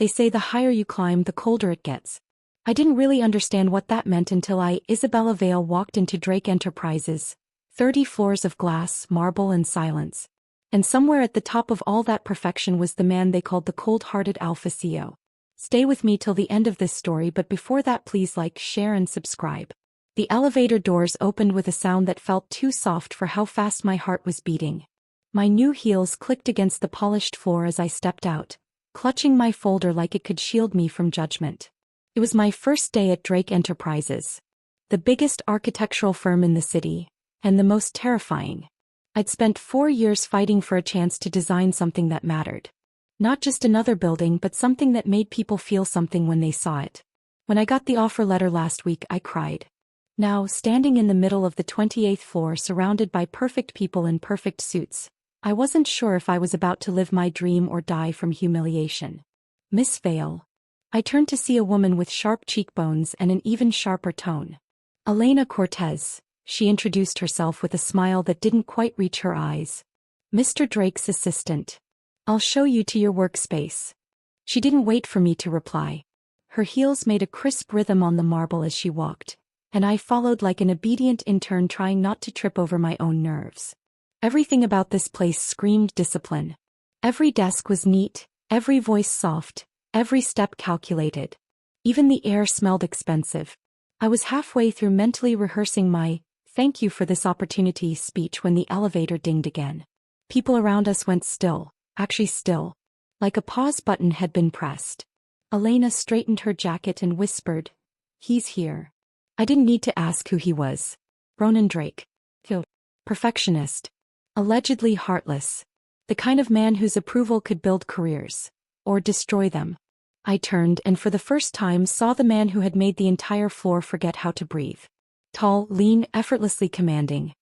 They say the higher you climb, the colder it gets. I didn't really understand what that meant until Isabella Vale, walked into Drake Enterprises. 30 floors of glass, marble and silence. And somewhere at the top of all that perfection was the man they called the cold-hearted Alpha CEO. Stay with me till the end of this story, but before that, please like, share and subscribe. The elevator doors opened with a sound that felt too soft for how fast my heart was beating. My new heels clicked against the polished floor as I stepped out, clutching my folder like it could shield me from judgment. It was my first day at Drake Enterprises, the biggest architectural firm in the city, and the most terrifying. I'd spent 4 years fighting for a chance to design something that mattered. Not just another building, but something that made people feel something when they saw it. When I got the offer letter last week, I cried. Now, standing in the middle of the 28th floor surrounded by perfect people in perfect suits, I wasn't sure if I was about to live my dream or die from humiliation. Miss Vale. I turned to see a woman with sharp cheekbones and an even sharper tone. Elena Cortez, she introduced herself with a smile that didn't quite reach her eyes. Mr. Drake's assistant. I'll show you to your workspace. She didn't wait for me to reply. Her heels made a crisp rhythm on the marble as she walked, and I followed like an obedient intern, trying not to trip over my own nerves. Everything about this place screamed discipline. Every desk was neat, every voice soft, every step calculated. Even the air smelled expensive. I was halfway through mentally rehearsing my "thank you for this opportunity" speech when the elevator dinged again. People around us went still, actually still, like a pause button had been pressed. Elena straightened her jacket and whispered, "He's here." I didn't need to ask who he was. Ronan Drake. Perfectionist. Allegedly heartless. The kind of man whose approval could build careers, or destroy them. I turned and for the first time saw the man who had made the entire floor forget how to breathe. Tall, lean, effortlessly commanding.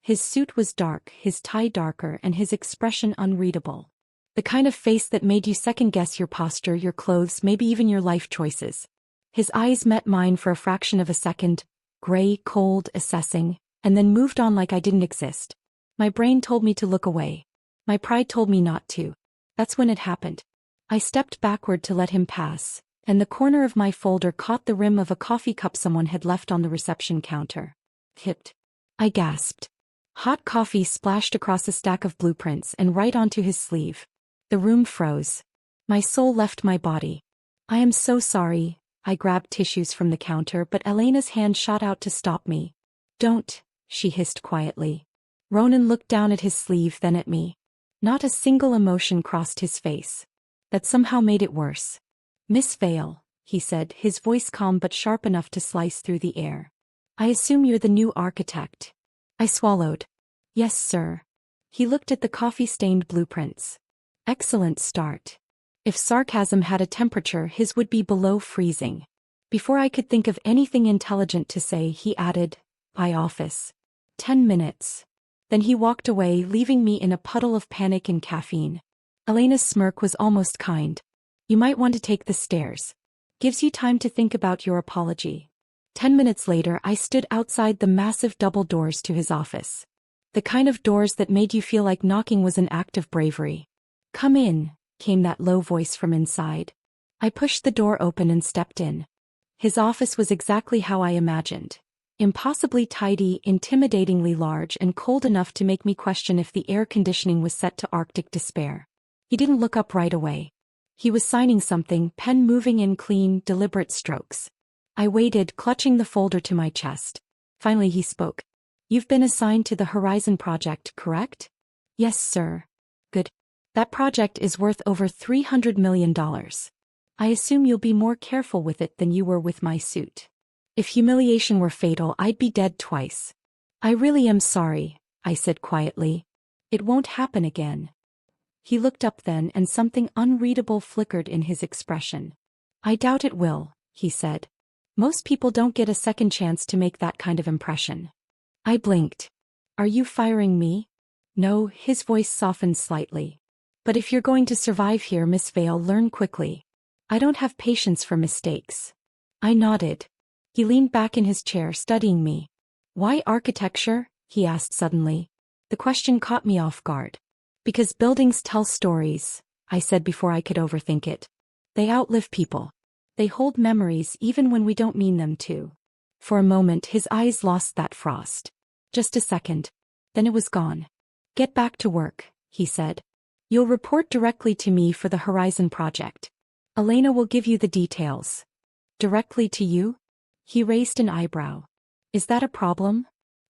His suit was dark, his tie darker, and his expression unreadable. The kind of face that made you second-guess your posture, your clothes, maybe even your life choices. His eyes met mine for a fraction of a second, gray, cold, assessing, and then moved on like I didn't exist. My brain told me to look away. My pride told me not to. That's when it happened. I stepped backward to let him pass, and the corner of my folder caught the rim of a coffee cup someone had left on the reception counter. Hipped. I gasped. Hot coffee splashed across a stack of blueprints and right onto his sleeve. The room froze. My soul left my body. "I am so sorry." I grabbed tissues from the counter, but Elena's hand shot out to stop me. "Don't," she hissed quietly. Ronan looked down at his sleeve, then at me. Not a single emotion crossed his face. That somehow made it worse. "Miss Vale," he said, his voice calm but sharp enough to slice through the air. "I assume you're the new architect." I swallowed. "Yes, sir." He looked at the coffee-stained blueprints. "Excellent start." If sarcasm had a temperature, his would be below freezing. Before I could think of anything intelligent to say, he added, "By office. 10 minutes." Then he walked away, leaving me in a puddle of panic and caffeine. Elena's smirk was almost kind. "You might want to take the stairs. Gives you time to think about your apology." 10 minutes later, I stood outside the massive double doors to his office. The kind of doors that made you feel like knocking was an act of bravery. "Come in," came that low voice from inside. I pushed the door open and stepped in. His office was exactly how I imagined. Impossibly tidy, intimidatingly large, and cold enough to make me question if the air conditioning was set to Arctic despair. He didn't look up right away. He was signing something, pen moving in clean, deliberate strokes. I waited, clutching the folder to my chest. Finally he spoke. "You've been assigned to the Horizon project, correct?" "Yes, sir." "Good. That project is worth over $300 million. I assume you'll be more careful with it than you were with my suit. If humiliation were fatal, I'd be dead twice." "I really am sorry," I said quietly. "It won't happen again." He looked up then, and something unreadable flickered in his expression. "I doubt it will," he said. "Most people don't get a second chance to make that kind of impression." I blinked. "Are you firing me?" "No," his voice softened slightly. "But if you're going to survive here, Miss Vale, learn quickly. I don't have patience for mistakes." I nodded. He leaned back in his chair, studying me. "Why architecture?" he asked suddenly. The question caught me off guard. "Because buildings tell stories," I said before I could overthink it. They outlive people. They hold memories even when we don't mean them to. For a moment his eyes lost that frost. Just a second. Then it was gone. Get back to work, he said. You'll report directly to me for the Horizon project. Elena will give you the details. Directly to you? He raised an eyebrow. Is that a problem?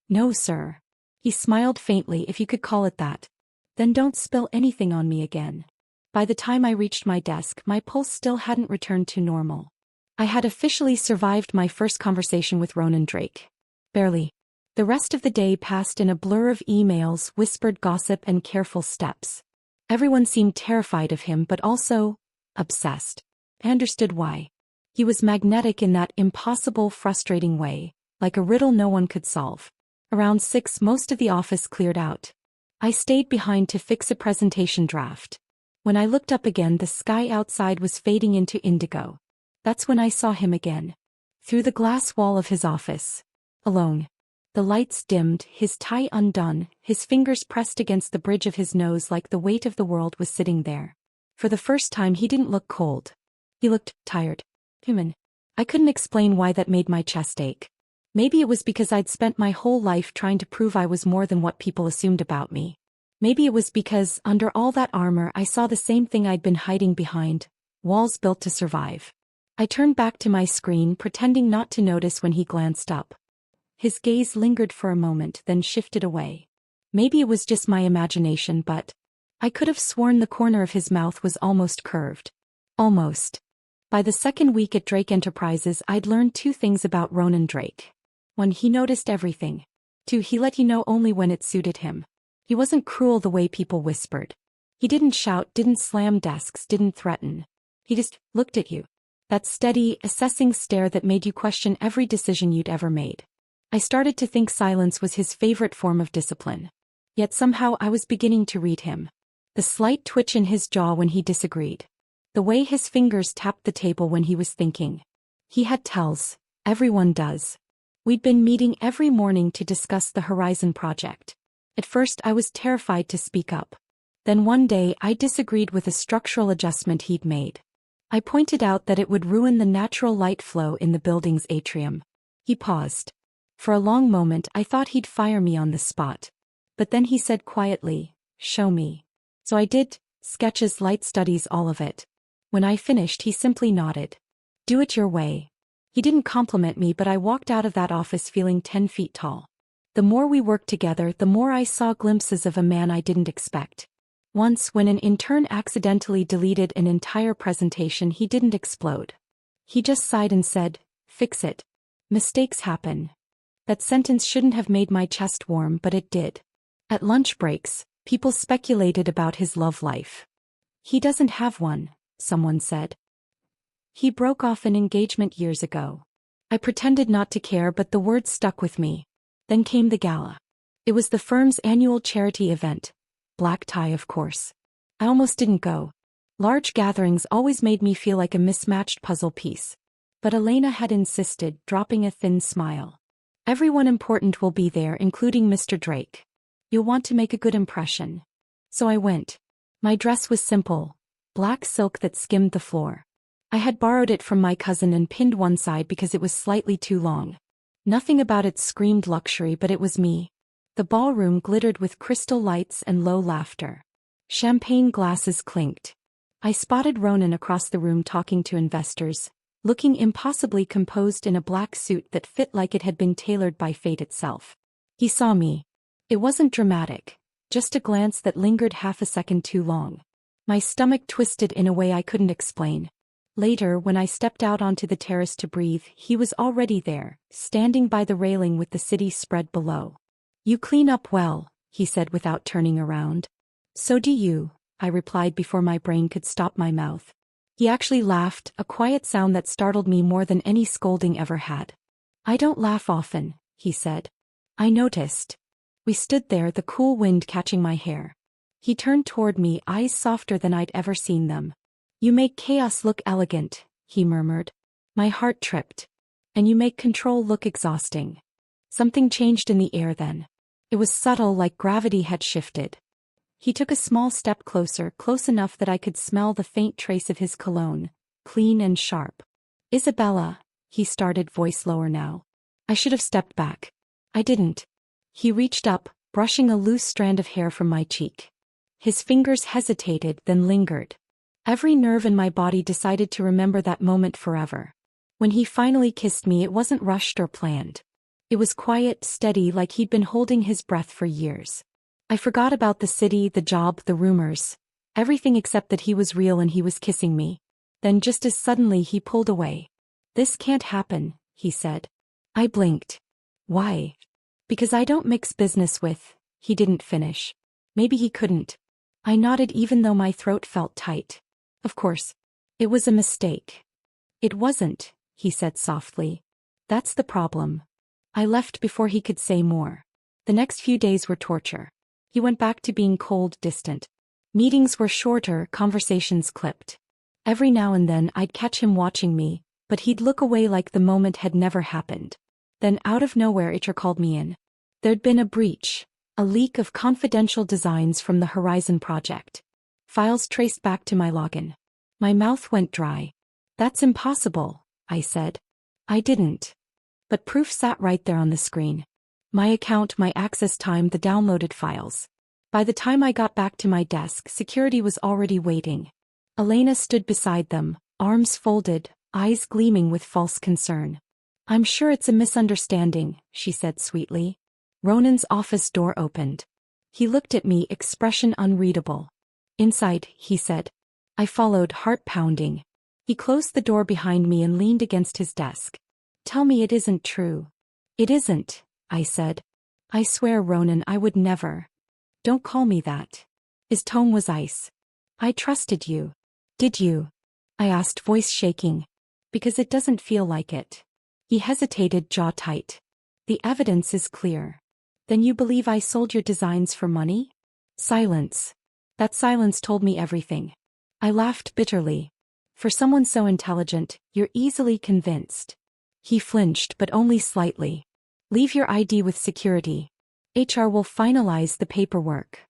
No, sir. He smiled faintly, if you could call it that. Then don't spill anything on me again. By the time I reached my desk, my pulse still hadn't returned to normal. I had officially survived my first conversation with Ronan Drake. Barely. The rest of the day passed in a blur of emails, whispered gossip, and careful steps. Everyone seemed terrified of him, but also obsessed. I understood why. He was magnetic in that impossible, frustrating way, like a riddle no one could solve. Around 6, most of the office cleared out. I stayed behind to fix a presentation draft. When I looked up again, the sky outside was fading into indigo. That's when I saw him again. Through the glass wall of his office. Alone. The lights dimmed, his tie undone, his fingers pressed against the bridge of his nose like the weight of the world was sitting there. For the first time he didn't look cold. He looked tired. Human. I couldn't explain why that made my chest ache. Maybe it was because I'd spent my whole life trying to prove I was more than what people assumed about me. Maybe it was because, under all that armor, I saw the same thing I'd been hiding behind. Walls built to survive. I turned back to my screen, pretending not to notice when he glanced up. His gaze lingered for a moment, then shifted away. Maybe it was just my imagination, but I could have sworn the corner of his mouth was almost curved. Almost. By the second week at Drake Enterprises, I'd learned 2 things about Ronan Drake. 1, he noticed everything. 2, he let you know only when it suited him. He wasn't cruel the way people whispered. He didn't shout, didn't slam desks, didn't threaten. He just looked at you. That steady, assessing stare that made you question every decision you'd ever made. I started to think silence was his favorite form of discipline. Yet somehow I was beginning to read him. The slight twitch in his jaw when he disagreed. The way his fingers tapped the table when he was thinking. He had tells. Everyone does. We'd been meeting every morning to discuss the Horizon project. At first I was terrified to speak up. Then one day I disagreed with a structural adjustment he'd made. I pointed out that it would ruin the natural light flow in the building's atrium. He paused. For a long moment I thought he'd fire me on the spot. But then he said quietly, "Show me." So I did. Sketches, light studies, all of it. When I finished he simply nodded. Do it your way. He didn't compliment me, but I walked out of that office feeling 10 feet tall. The more we worked together, the more I saw glimpses of a man I didn't expect. Once, when an intern accidentally deleted an entire presentation, he didn't explode. He just sighed and said, "Fix it. Mistakes happen." That sentence shouldn't have made my chest warm, but it did. At lunch breaks, people speculated about his love life. He doesn't have one, someone said. He broke off an engagement years ago. I pretended not to care, but the words stuck with me. Then came the gala. It was the firm's annual charity event. Black tie, of course. I almost didn't go. Large gatherings always made me feel like a mismatched puzzle piece. But Elena had insisted, dropping a thin smile. Everyone important will be there, including Mr. Drake. You'll want to make a good impression. So I went. My dress was simple. Black silk that skimmed the floor. I had borrowed it from my cousin and pinned one side because it was slightly too long. Nothing about it screamed luxury, but it was me. The ballroom glittered with crystal lights and low laughter. Champagne glasses clinked. I spotted Ronan across the room talking to investors, looking impossibly composed in a black suit that fit like it had been tailored by fate itself. He saw me. It wasn't dramatic, just a glance that lingered half a second too long. My stomach twisted in a way I couldn't explain. Later, when I stepped out onto the terrace to breathe, he was already there, standing by the railing with the city spread below. "You clean up well," he said without turning around. "So do you," I replied before my brain could stop my mouth. He actually laughed, a quiet sound that startled me more than any scolding ever had. "I don't laugh often," he said. I noticed. We stood there, the cool wind catching my hair. He turned toward me, eyes softer than I'd ever seen them. "You make chaos look elegant," he murmured. My heart tripped. "And you make control look exhausting." Something changed in the air then. It was subtle, like gravity had shifted. He took a small step closer, close enough that I could smell the faint trace of his cologne, clean and sharp. Isabella, he started, voice lower now. I should have stepped back. I didn't. He reached up, brushing a loose strand of hair from my cheek. His fingers hesitated, then lingered. Every nerve in my body decided to remember that moment forever. When he finally kissed me, it wasn't rushed or planned. It was quiet, steady, like he'd been holding his breath for years. I forgot about the city, the job, the rumors. Everything except that he was real and he was kissing me. Then just as suddenly he pulled away. This can't happen, he said. I blinked. Why? Because I don't mix business with. He didn't finish. Maybe he couldn't. I nodded even though my throat felt tight. Of course. It was a mistake. It wasn't, he said softly. That's the problem. I left before he could say more. The next few days were torture. He went back to being cold, distant. Meetings were shorter, conversations clipped. Every now and then I'd catch him watching me, but he'd look away like the moment had never happened. Then out of nowhere HR called me in. There'd been a breach, a leak of confidential designs from the Horizon project. Files traced back to my login. My mouth went dry. That's impossible, I said. I didn't. But proof sat right there on the screen. My account, my access time, the downloaded files. By the time I got back to my desk, security was already waiting. Elena stood beside them, arms folded, eyes gleaming with false concern. I'm sure it's a misunderstanding, she said sweetly. Ronan's office door opened. He looked at me, expression unreadable. Inside, he said. I followed, heart pounding. He closed the door behind me and leaned against his desk. Tell me it isn't true. It isn't, I said. I swear, Ronan, I would never. Don't call me that. His tone was ice. I trusted you. Did you? I asked, voice shaking. Because it doesn't feel like it. He hesitated, jaw tight. The evidence is clear. Then you believe I sold your designs for money? Silence. That silence told me everything. I laughed bitterly. For someone so intelligent, you're easily convinced. He flinched, but only slightly. Leave your ID with security. HR will finalize the paperwork.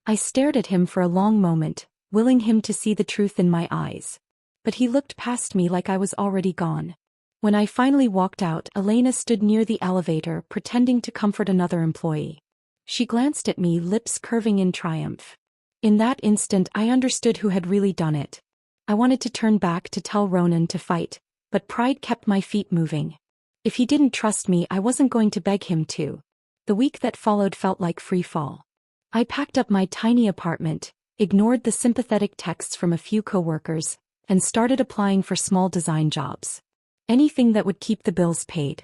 I stared at him for a long moment, willing him to see the truth in my eyes. But he looked past me like I was already gone. When I finally walked out, Elena stood near the elevator, pretending to comfort another employee. She glanced at me, lips curving in triumph. In that instant, I understood who had really done it. I wanted to turn back to tell Ronan to fight, but pride kept my feet moving. If he didn't trust me, I wasn't going to beg him to. The week that followed felt like free fall. I packed up my tiny apartment, ignored the sympathetic texts from a few coworkers, and started applying for small design jobs. Anything that would keep the bills paid.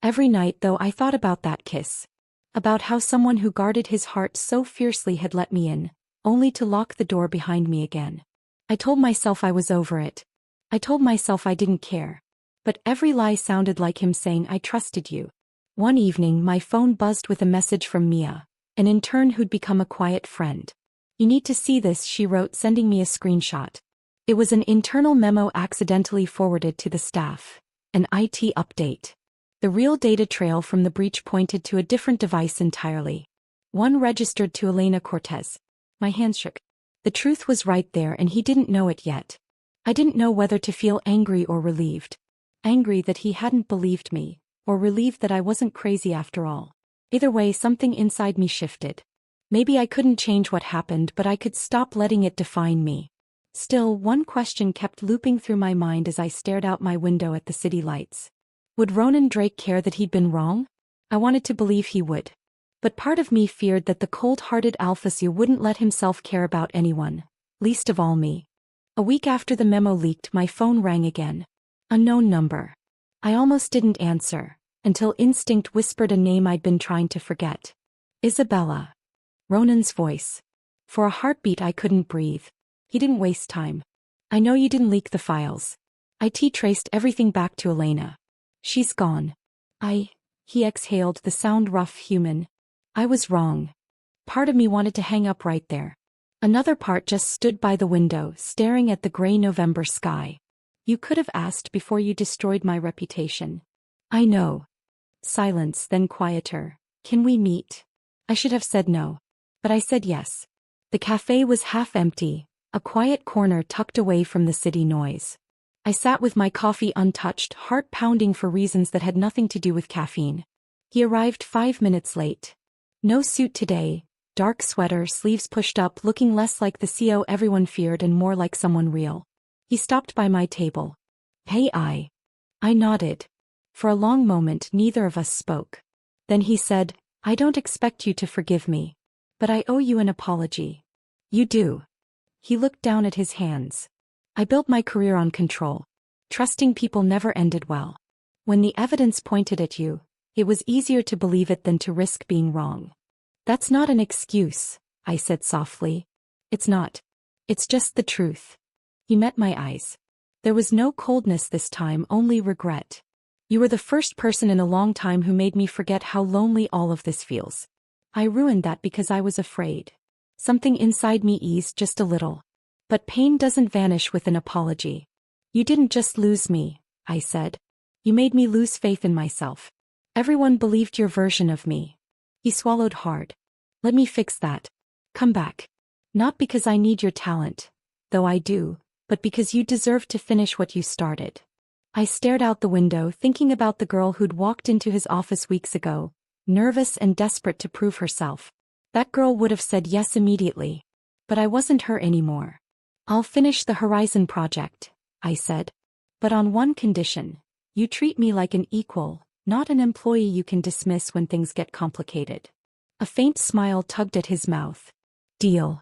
Every night, though, I thought about that kiss. About how someone who guarded his heart so fiercely had let me in, only to lock the door behind me again. I told myself I was over it. I told myself I didn't care. But every lie sounded like him saying I trusted you. One evening, my phone buzzed with a message from Mia, an intern who'd become a quiet friend. You need to see this, she wrote, sending me a screenshot. It was an internal memo accidentally forwarded to the staff. An IT update. The real data trail from the breach pointed to a different device entirely. One registered to Elena Cortez. My hands shook. The truth was right there and he didn't know it yet. I didn't know whether to feel angry or relieved. Angry that he hadn't believed me, or relieved that I wasn't crazy after all. Either way, something inside me shifted. Maybe I couldn't change what happened, but I could stop letting it define me. Still, one question kept looping through my mind as I stared out my window at the city lights. Would Ronan Drake care that he'd been wrong? I wanted to believe he would. But part of me feared that the cold-hearted alpha CEO wouldn't let himself care about anyone, least of all me. A week after the memo leaked, my phone rang again. Unknown number. I almost didn't answer, until instinct whispered a name I'd been trying to forget. Isabella. Ronan's voice. For a heartbeat I couldn't breathe. He didn't waste time. I know you didn't leak the files. IT traced everything back to Elena. She's gone. He exhaled, the sound rough, human. I was wrong. Part of me wanted to hang up right there. Another part just stood by the window, staring at the gray November sky. You could have asked before you destroyed my reputation. I know. Silence, then quieter. Can we meet? I should have said no. But I said yes. The cafe was half empty, a quiet corner tucked away from the city noise. I sat with my coffee untouched, heart pounding for reasons that had nothing to do with caffeine. He arrived 5 minutes late. No suit today, dark sweater, sleeves pushed up, looking less like the CEO everyone feared and more like someone real. He stopped by my table. "Hey, I nodded. For a long moment neither of us spoke. Then he said, "I don't expect you to forgive me. But I owe you an apology." "You do." He looked down at his hands. "I built my career on control. Trusting people never ended well. When the evidence pointed at you, it was easier to believe it than to risk being wrong." "That's not an excuse," I said softly. "It's not. It's just the truth." He met my eyes. There was no coldness this time, only regret. "You were the first person in a long time who made me forget how lonely all of this feels. I ruined that because I was afraid." Something inside me eased just a little. "But pain doesn't vanish with an apology." "You didn't just lose me," I said. "You made me lose faith in myself. Everyone believed your version of me." He swallowed hard. "Let me fix that. Come back. Not because I need your talent, though I do, but because you deserve to finish what you started." I stared out the window, thinking about the girl who'd walked into his office weeks ago, nervous and desperate to prove herself. That girl would have said yes immediately. But I wasn't her anymore. "I'll finish the Horizon project," I said. "But on one condition. You treat me like an equal, not an employee you can dismiss when things get complicated." A faint smile tugged at his mouth. "Deal."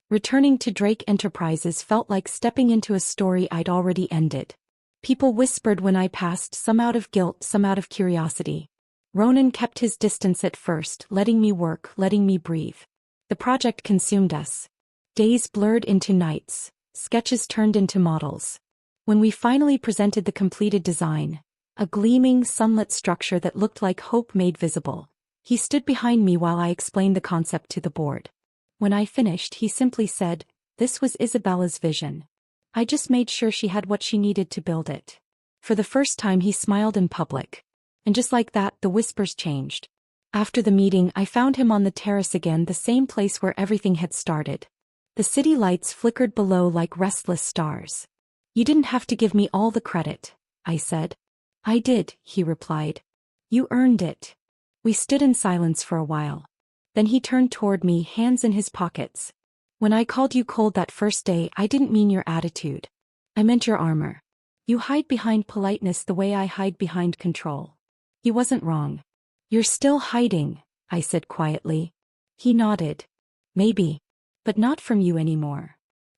Returning to Drake Enterprises felt like stepping into a story I'd already ended. People whispered when I passed, some out of guilt, some out of curiosity. Ronan kept his distance at first, letting me work, letting me breathe. The project consumed us. Days blurred into nights, sketches turned into models. When we finally presented the completed design, a gleaming, sunlit structure that looked like hope made visible, he stood behind me while I explained the concept to the board. When I finished, he simply said, "This was Isabella's vision. I just made sure she had what she needed to build it." For the first time he smiled in public. And just like that, the whispers changed. After the meeting, I found him on the terrace again, the same place where everything had started. The city lights flickered below like restless stars. "You didn't have to give me all the credit," I said. "I did," he replied. "You earned it." We stood in silence for a while. Then he turned toward me, hands in his pockets. "When I called you cold that first day, I didn't mean your attitude. I meant your armor. You hide behind politeness the way I hide behind control." He wasn't wrong. "You're still hiding," I said quietly. He nodded. "Maybe. But not from you anymore."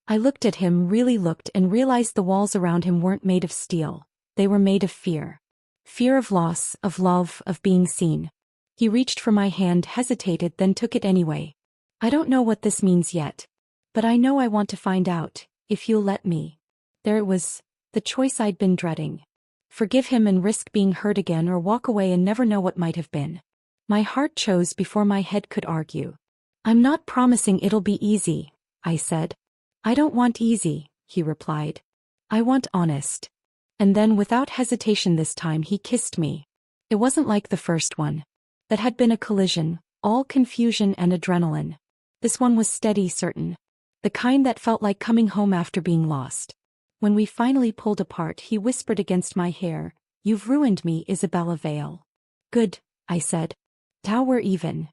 I looked at him, really looked, and realized the walls around him weren't made of steel. They were made of fear. Fear of loss, of love, of being seen. He reached for my hand, hesitated, then took it anyway. "I don't know what this means yet. But I know I want to find out, if you'll let me." There it was, the choice I'd been dreading. Forgive him and risk being hurt again, or walk away and never know what might have been. My heart chose before my head could argue. "I'm not promising it'll be easy," I said. "I don't want easy," he replied. "I want honest." And then, without hesitation this time, he kissed me. It wasn't like the first one. That had been a collision, all confusion and adrenaline. This one was steady, certain. The kind that felt like coming home after being lost. When we finally pulled apart, he whispered against my hair, "You've ruined me, Isabella Vale." "Good," I said. "Now we're even."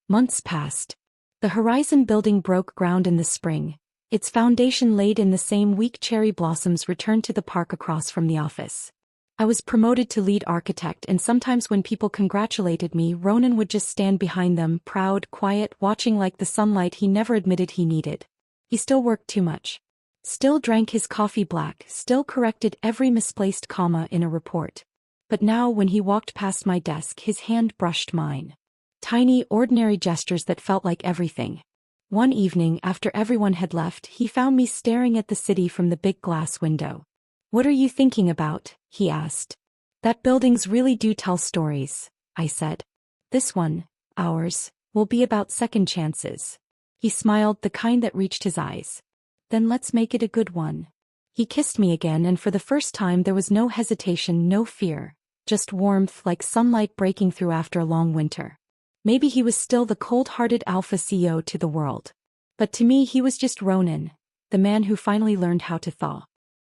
Months passed. The Horizon building broke ground in the spring. Its foundation laid in the same week, cherry blossoms returned to the park across from the office. I was promoted to lead architect, and sometimes when people congratulated me, Ronan would just stand behind them, proud, quiet, watching like the sunlight he never admitted he needed. He still worked too much. Still drank his coffee black, still corrected every misplaced comma in a report. But now when he walked past my desk, his hand brushed mine. Tiny, ordinary gestures that felt like everything. One evening, after everyone had left, he found me staring at the city from the big glass window. "What are you thinking about?" he asked. "That buildings really do tell stories," I said. "This one, ours, will be about second chances." He smiled, the kind that reached his eyes. "Then let's make it a good one." He kissed me again, and for the first time there was no hesitation, no fear, just warmth, like sunlight breaking through after a long winter. Maybe he was still the cold-hearted alpha CEO to the world. But to me he was just Ronan, the man who finally learned how to thaw.